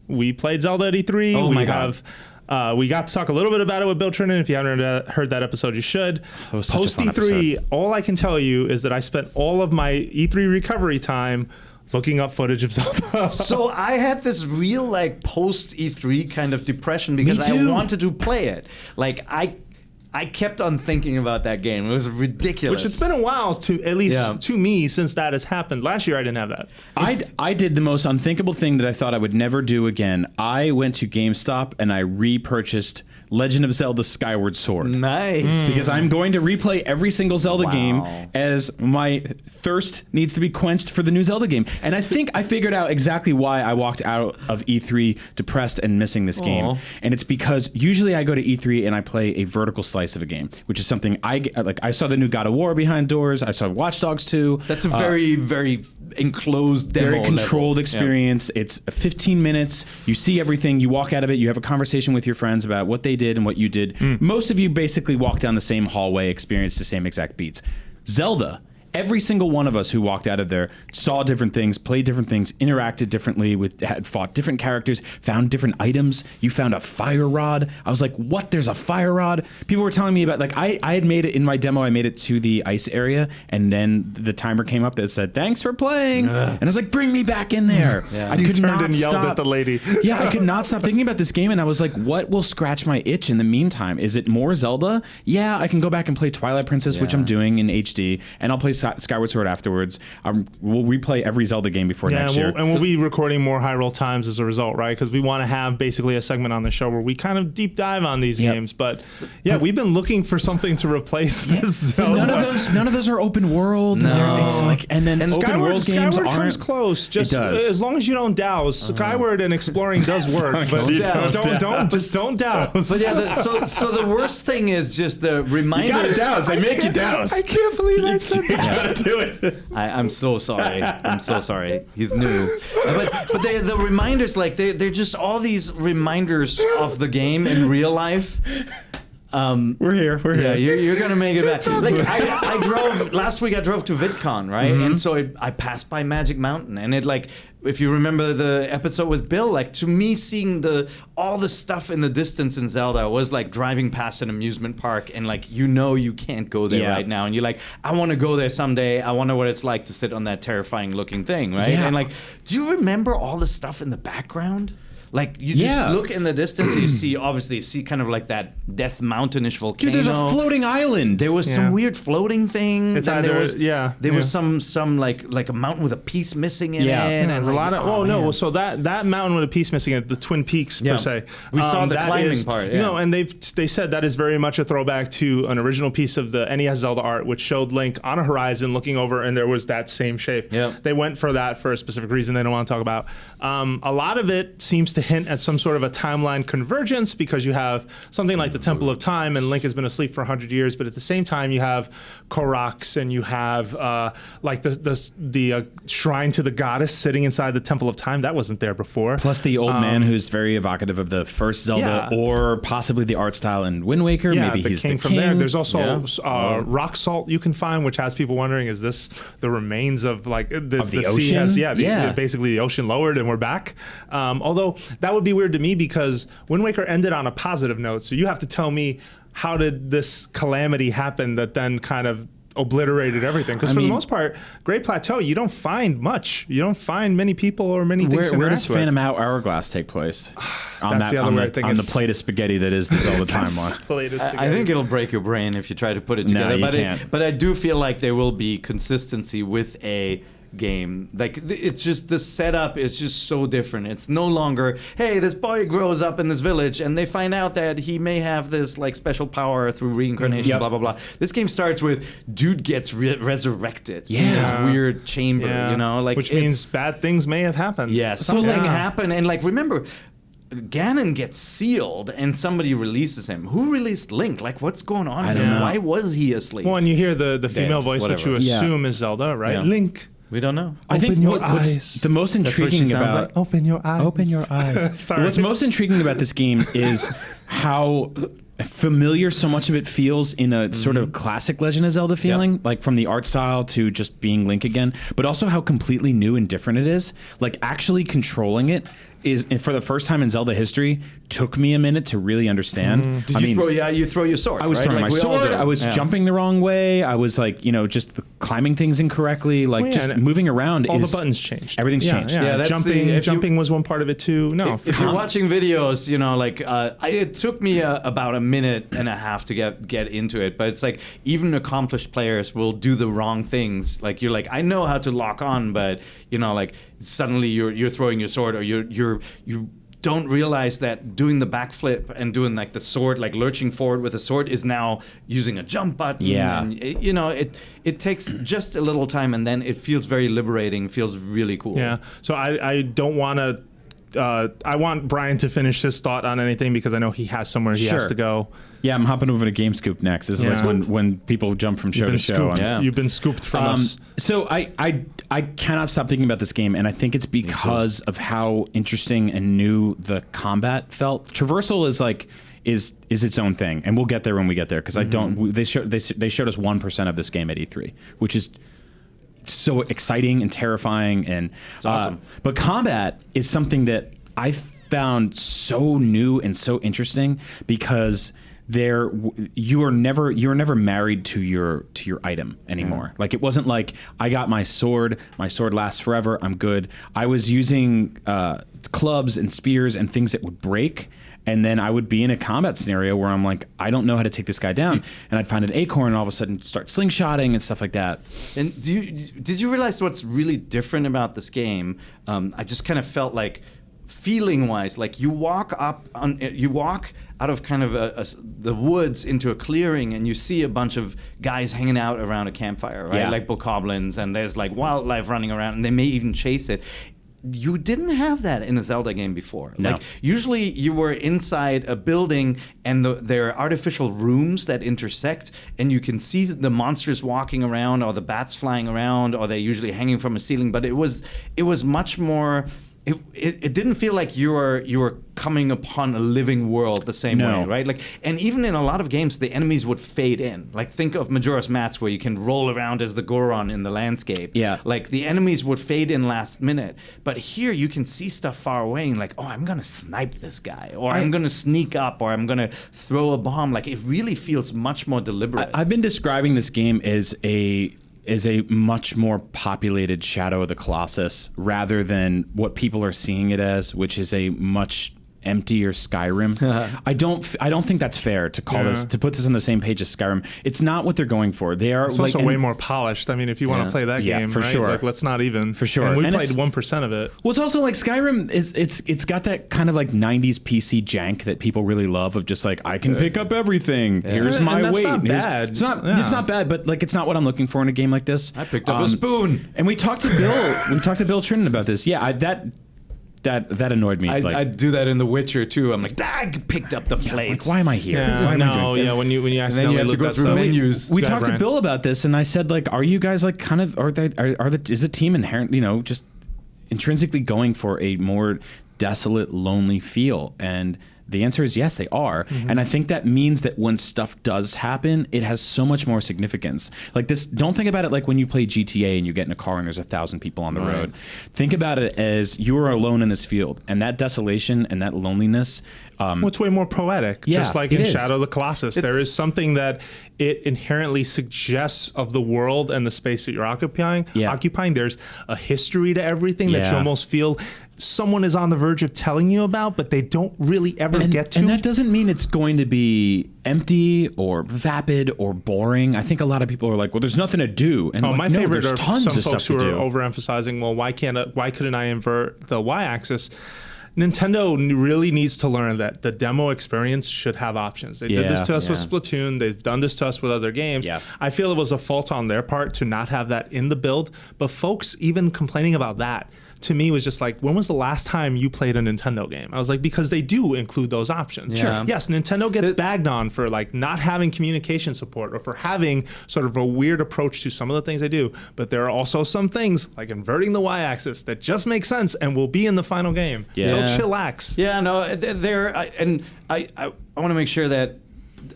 we played Zelda at E3. Oh my God. We got to talk a little bit about it with Bill Trinan. If you haven't heard that episode, you should. Post E3, all I can tell you is that I spent all of my E3 recovery time looking up footage of Zelda. So I had this real like post E3 kind of depression because I wanted to play it. Like I kept on thinking about that game. It was ridiculous. Which it's been a while, to at least to me, since that has happened. Last year I didn't have that. I did the most unthinkable thing that I thought I would never do again. I went to GameStop and I repurchased Legend of Zelda Skyward Sword. Nice. Because I'm going to replay every single Zelda game as my thirst needs to be quenched for the new Zelda game. And I think I figured out exactly why I walked out of E3 depressed and missing this game. And it's because usually I go to E3 and I play a vertical slice of a game, which is something I saw the new God of War behind doors. I saw Watch Dogs 2. That's a very, very enclosed demo very controlled level. experience. It's 15 minutes. You see everything. You walk out of it. You have a conversation with your friends about what they did and what you did. Most of you basically walk down the same hallway, experience the same exact beats. Zelda, every single one of us who walked out of there saw different things, played different things, interacted differently, had fought different characters, found different items. You found a fire rod. I was like, what? There's a fire rod? People were telling me about, like, I had made it in my demo, I made it to the ice area, and then the timer came up that said, thanks for playing. And I was like, bring me back in there. I could not and yelled at the lady. I could not stop thinking about this game, and I was like, what will scratch my itch in the meantime? Is it more Zelda? Yeah, I can go back and play Twilight Princess, which I'm doing in HD, and I'll play Skyward Sword afterwards. We'll replay every Zelda game before next year. And we'll be recording more High Roll Times as a result, right? Because we want to have basically a segment on the show where we kind of deep dive on these games. But we've been looking for something to replace this Zelda. None of those are open world. No. It's like, and then open world games Skyward aren't. comes close. Just as long as you don't douse. Skyward and exploring does work, but don't douse. But yeah, so the worst thing is just the reminder. You gotta douse. They make you douse. I can't believe I said that. You gotta do it. I'm so sorry. I'm so sorry. He's new. But the reminders, like they're just all these reminders of the game in real life. We're here. Yeah, you're gonna make it back. Like I drove last week. I drove to VidCon, right? And so I passed by Magic Mountain, and it like, if you remember the episode with Bill, like to me seeing all the stuff in the distance in Zelda was like driving past an amusement park, and like you can't go there right now, and you're like, I want to go there someday. I wonder what it's like to sit on that terrifying looking thing, right? Yeah. And like, do you remember all the stuff in the background? Like, you just look in the distance, you see kind of like that Death Mountain-ish volcano. Dude, there's a floating island. There was some weird floating thing. It's there was some like a mountain with a piece missing in it. And a lot of so that mountain with a piece missing in it, the Twin Peaks per se. We saw the climbing part. Yeah. No, and they said that is very much a throwback to an original piece of the NES Zelda art, which showed Link on a horizon looking over, and there was that same shape. Yep. They went for that for a specific reason they don't want to talk about. A lot of it seems to hint at some sort of a timeline convergence, because you have something like the Temple of Time, and Link has been asleep for 100 years, but at the same time you have Koroks, and you have like the shrine to the goddess sitting inside the Temple of Time. That wasn't there before. Plus the old man who's very evocative of the first Zelda, or possibly the art style in Wind Waker. Maybe he's the king from there. There's also rock salt you can find, which has people wondering, is this the remains of like the sea ocean? Basically the ocean lowered and we're back. Although that would be weird to me, because Wind Waker ended on a positive note, so you have to tell me, how did this calamity happen that then kind of obliterated everything? Because for the most part, Great Plateau, you don't find much. You don't find many people or many things. Where does Phantom Hourglass take place? on the plate of spaghetti that is the Zelda timeline. I think it'll break your brain if you try to put it together. No, you can't. But I do feel like there will be consistency with a game. Like, it's just, the setup is just so different. It's no longer, hey, this boy grows up in this village and they find out that he may have this like special power through reincarnation, blah blah blah. This game starts with dude gets resurrected in this weird chamber, you know, like, which means bad things may have happened. Something happened, and like, remember, Ganon gets sealed and somebody releases him. Who released Link? Like, what's going on? I don't know. Why was he asleep? Well, and you hear the female voice, which you assume is Zelda, right? Link. We don't know. I think what's the most intriguing about open your eyes. Open your eyes. What's most intriguing about this game is how familiar so much of it feels in a sort of classic Legend of Zelda feeling, like from the art style to just being Link again, but also how completely new and different it is. Like, actually controlling it is, for the first time in Zelda history, took me a minute to really understand. Did you throw your sword? I was throwing my sword. I was jumping the wrong way. I was like, just climbing things incorrectly. Like just moving around. All the buttons changed. Everything's changed. Yeah, jumping was one part of it too. No, if you're watching videos, it took me about a minute and a half to get into it. But it's like even accomplished players will do the wrong things. Like you're like, I know how to lock on, but suddenly you're throwing your sword, or you don't realize that doing the backflip and doing like the sword, like lurching forward with a sword, is now using a jump button. Yeah. And it takes just a little time, and then it feels very liberating, feels really cool. Yeah. So I don't want to. I want Brian to finish his thought on anything, because I know he has somewhere he has to go. Yeah, I'm hopping over to Game Scoop next. This is like when people jump from show to show. You've been scooped from us. So I cannot stop thinking about this game, and I think it's because of how interesting and new the combat felt. Traversal is its own thing, and we'll get there when we get there, because they showed us 1% of this game at E3, which is so exciting and terrifying, and it's awesome. But combat is something that I found so new and so interesting, because you are never married to your item anymore. Like, it wasn't like, I got my sword lasts forever, I'm good. I was using clubs and spears and things that would break, and then I would be in a combat scenario where I'm like, I don't know how to take this guy down, and I'd find an acorn and all of a sudden start slingshotting and stuff like that. And did you realize what's really different about this game? I just kind of felt like, feeling wise, like you walk out of kind of the woods into a clearing, and you see a bunch of guys hanging out around a campfire, right? Yeah. Like bokoblins, and there's like wildlife running around, and they may even chase it. You didn't have that in a Zelda game before. No. Like, usually you were inside a building, and there are artificial rooms that intersect, and you can see the monsters walking around, or the bats flying around, or they're usually hanging from a ceiling. But it was much more. It didn't feel like you were coming upon a living world the same way, right? Like, and even in a lot of games, the enemies would fade in. Like, think of Majora's Mask, where you can roll around as the Goron in the landscape. Yeah. Like, the enemies would fade in last minute. But here, you can see stuff far away, and like, oh, I'm gonna snipe this guy, or I'm gonna sneak up, or I'm gonna throw a bomb. Like, it really feels much more deliberate. I've been describing this game as a much more populated Shadow of the Colossus, rather than what people are seeing it as, which is a much emptier Skyrim. I don't think that's fair to call to put this on the same page as Skyrim. It's not what they're going for. They are. It's also way more polished. I mean, if you want to play that game, for right? sure. Like, let's not even. For sure. And we And played it's- 1% of it. Well, it's also like Skyrim. It's got that kind of like 90s PC jank that people really love, of just like, I can pick up everything. Here's And my that's weight. not Here's- bad. It's not bad, but like, it's not what I'm looking for in a game like this. I picked up a spoon. And we talked to Bill Trinan about this. Yeah, that annoyed me. I do that in The Witcher too. I'm like, I picked up the plates. Why am I here? Why am I doing when you And then you accidentally have to look go that through stuff. menus. We Go ahead, talked to Brian. Bill about this, and I said, like, are you guys like kind of is the team inherently, just intrinsically going for a more desolate, lonely feel? And the answer is yes, they are. Mm-hmm. And I think that means that when stuff does happen, it has so much more significance. Like this, don't think about it like when you play GTA and you get in a car and there's 1,000 people on the road. Think about it as you are alone in this field, and that desolation and that loneliness. What's way more poetic, Yeah, just like it in is. Shadow of the Colossus. There is something that it inherently suggests of the world and the space that you're occupying. Yeah. There's a history to everything that you Yeah. almost feel someone is on the verge of telling you about, but they don't really ever get to. And that doesn't mean it's going to be empty or vapid or boring. I think a lot of people are like, well, there's nothing to do. And My favorite there's are tons some of folks stuff who to are do. overemphasizing, well, why couldn't I invert the y-axis? Nintendo really needs to learn that the demo experience should have options. They did this to us with Splatoon. They've done this to us with other games. Yeah. I feel it was a fault on their part to not have that in the build. But folks even complaining about that, to me, was just like, when was the last time you played a Nintendo game? I was like, because they do include those options. Sure. Yes, Nintendo gets bagged on for like not having communication support, or for having sort of a weird approach to some of the things they do. But there are also some things like inverting the y-axis that just make sense and will be in the final game. Yeah. So chillax. Yeah, no, I want to make sure that,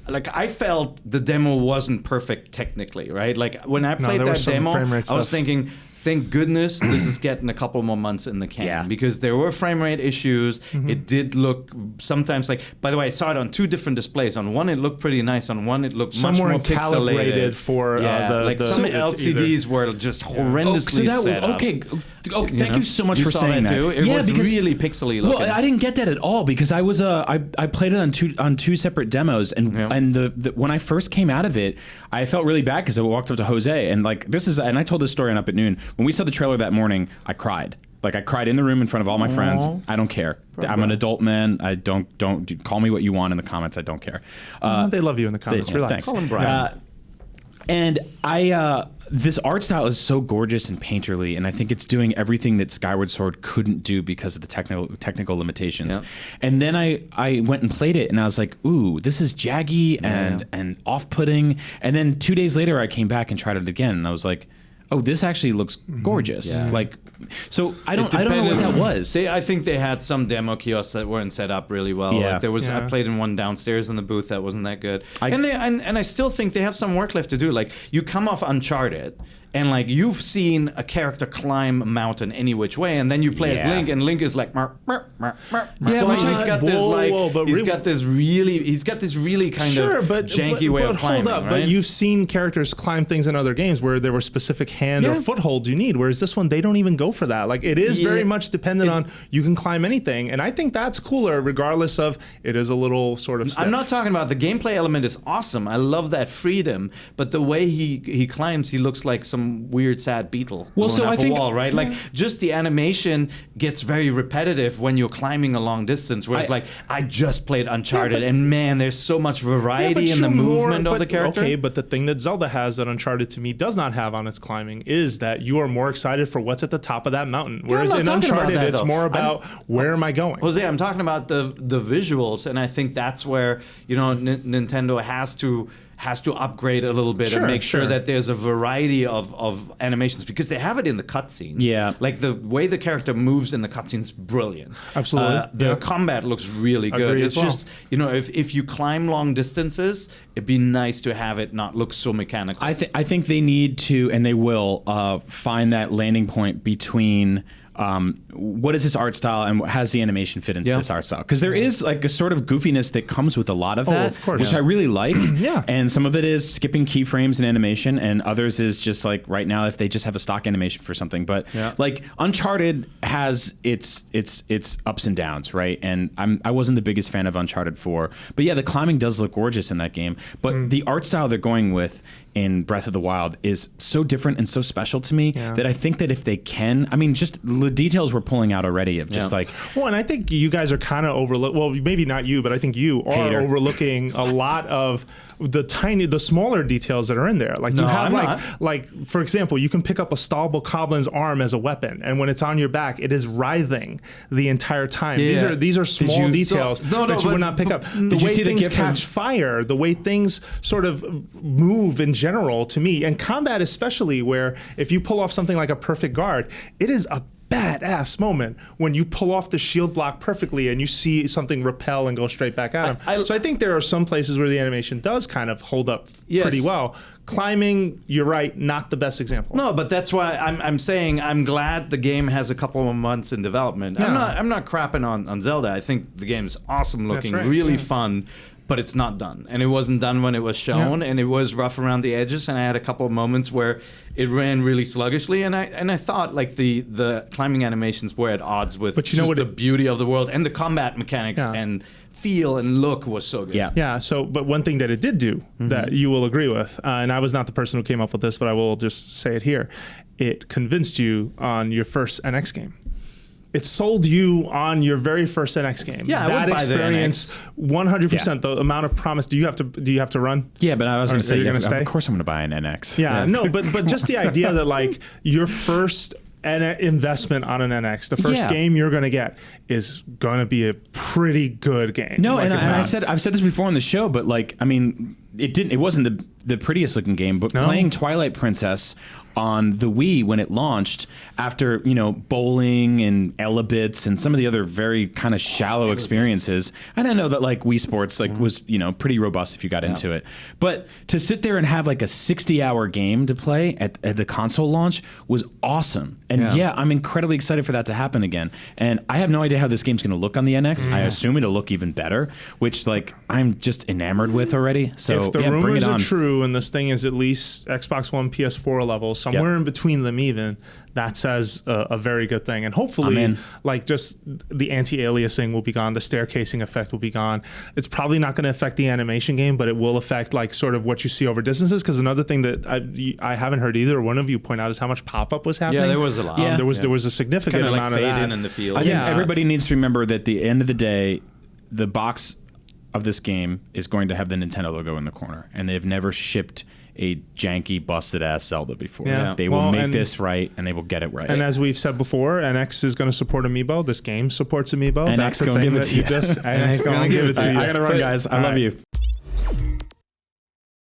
like, I felt the demo wasn't perfect technically, right? Like, when I played there was that some demo, frame rate I was stuff. thinking thank goodness this is getting a couple more months in the can Yeah. because there were frame rate issues. It did look sometimes like. By the way, I saw it on 2 different displays. On one, it looked pretty nice. On one, it looked much Somewhere more calibrated pixelated. for like some LCDs were just horrendously set up. okay. Thank you so much You for saw saying that too? It was really pixely looking. Well, I didn't get that at all because I was I played it on two separate demos, and the when I first came out of it, I felt really bad because I walked up to Jose and and I told this story on Up at Noon. When we saw the trailer that morning, I cried. Like I cried in the room in front of all my friends. I don't care. I'm an adult man. I don't call me what you want in the comments. I don't care. They love you in the comments. Relax. Thanks. Call him Brian. And this art style is so gorgeous and painterly, and I think it's doing everything that Skyward Sword couldn't do because of the technical limitations. Yeah. And then I went and played it, and I was like, ooh, this is jaggy and off-putting. And then 2 days later, I came back and tried it again, and I was like, oh, this actually looks gorgeous. Yeah. So I don't know what that was. I think they had some demo kiosks that weren't set up really well. Yeah. Like there was, I played in one downstairs in the booth that wasn't that good. And I still think they have some work left to do. Like you come off Uncharted, and like you've seen a character climb a mountain any which way, and then you play as Link, and Link is like, Yeah, like, but he's got this really kind of janky way of climbing. Hold up, right? but you've seen characters climb things in other games where there were specific hand or footholds you need, whereas this one they don't even go for that. Like it is very much dependent on you can climb anything, and I think that's cooler regardless of it is a little sort of stiff. I'm not talking about the gameplay element is awesome. I love that freedom, but the way he climbs, he looks like some weird sad beetle. Well, so going I up a think wall, right? Like just the animation gets very repetitive when you're climbing a long distance. Whereas I just played Uncharted, and man, there's so much variety in the movement of the character. Okay, but the thing that Zelda has that Uncharted to me does not have on its climbing is that you are more excited for what's at the top of that mountain. Whereas in Uncharted, it's more about where am I going? Jose, I'm talking about the visuals, and I think that's where Nintendo has to upgrade a little bit and make sure that there's a variety of animations because they have it in the cutscenes. Yeah. Like the way the character moves in the cutscenes, brilliant. Absolutely. The combat looks really good. Agree It's as well. just, if you climb long distances, it'd be nice to have it not look so mechanical. I think they need to, and they will, find that landing point between what is this art style and has the animation fit into this art style? Because there is like a sort of goofiness that comes with a lot of that, of course. which I really like. Yeah. And some of it is skipping keyframes and animation, and others is just like right now if they just have a stock animation for something. But like Uncharted has its ups and downs, right? And I wasn't the biggest fan of Uncharted 4, but yeah, the climbing does look gorgeous in that game. But the art style they're going with in Breath of the Wild is so different and so special to me that I think that if they can, I mean, just the details we're pulling out already of just like. Well, and I think you guys are kind of well, maybe not you, but I think you are overlooking a lot of the smaller details that are in there. Like you have like for example, you can pick up a Stallbokoblin's arm as a weapon, and when it's on your back, it is writhing the entire time. Yeah. These are small details that you would not pick up. The way things catch fire, the way things sort of move in general to me, and combat especially, where if you pull off something like a perfect guard, it is a badass moment when you pull off the shield block perfectly and you see something repel and go straight back at him. So I think there are some places where the animation does kind of hold up pretty well. Climbing, you're right, not the best example. No, but that's why I'm saying I'm glad the game has a couple of months in development. Yeah. I'm not crapping on Zelda. I think the game is awesome looking, really fun. But it's not done, and it wasn't done when it was shown, and it was rough around the edges. And I had a couple of moments where it ran really sluggishly, and I thought like the climbing animations were at odds with the beauty of the world, and the combat mechanics and feel and look was so good. Yeah. So, but one thing that it did do that you will agree with, and I was not the person who came up with this, but I will just say it here: it convinced you on your first NX game. It sold you on your very first NX game. Yeah, that experience, 100%. The amount of promise. Do you have to run? Yeah, but I was going to say, you're gonna stay? Of course, I'm going to buy an NX. Yeah, no, but just the idea that like your first investment on an NX, the first game you're going to get is going to be a pretty good game. No, and I've said this before on the show, but like, I mean, it wasn't the the prettiest looking game, but playing Twilight Princess on the Wii when it launched after, bowling and Elebits and some of the other very kind of shallow experiences. And I know that like Wii Sports was, pretty robust if you got into it. But to sit there and have like a 60-hour game to play at the console launch was awesome. And I'm incredibly excited for that to happen again. And I have no idea how this game's going to look on the NX. I assume it'll look even better, which like I'm just enamored with already. So if the bring rumors it on. are true and this thing is at least Xbox One, PS4 level, somewhere in between them even, that says a very good thing. And hopefully, like just the anti-aliasing will be gone, the staircasing effect will be gone. It's probably not going to affect the animation game, but it will affect like sort of what you see over distances. Because another thing that I haven't heard either one of you point out is how much pop-up was happening. Yeah, there was a lot. There was a significant Kinda amount like of fade that. in the field. I think everybody needs to remember that at the end of the day, the box of this game is going to have the Nintendo logo in the corner, and they've never shipped a janky, busted-ass Zelda before. Yeah. They will make this right, and they will get it right. And as we've said before, NX is going to support Amiibo. This game supports Amiibo. NX That's the gonna thing give it that to you. NX going to give it to you. I got to run, guys. I love you.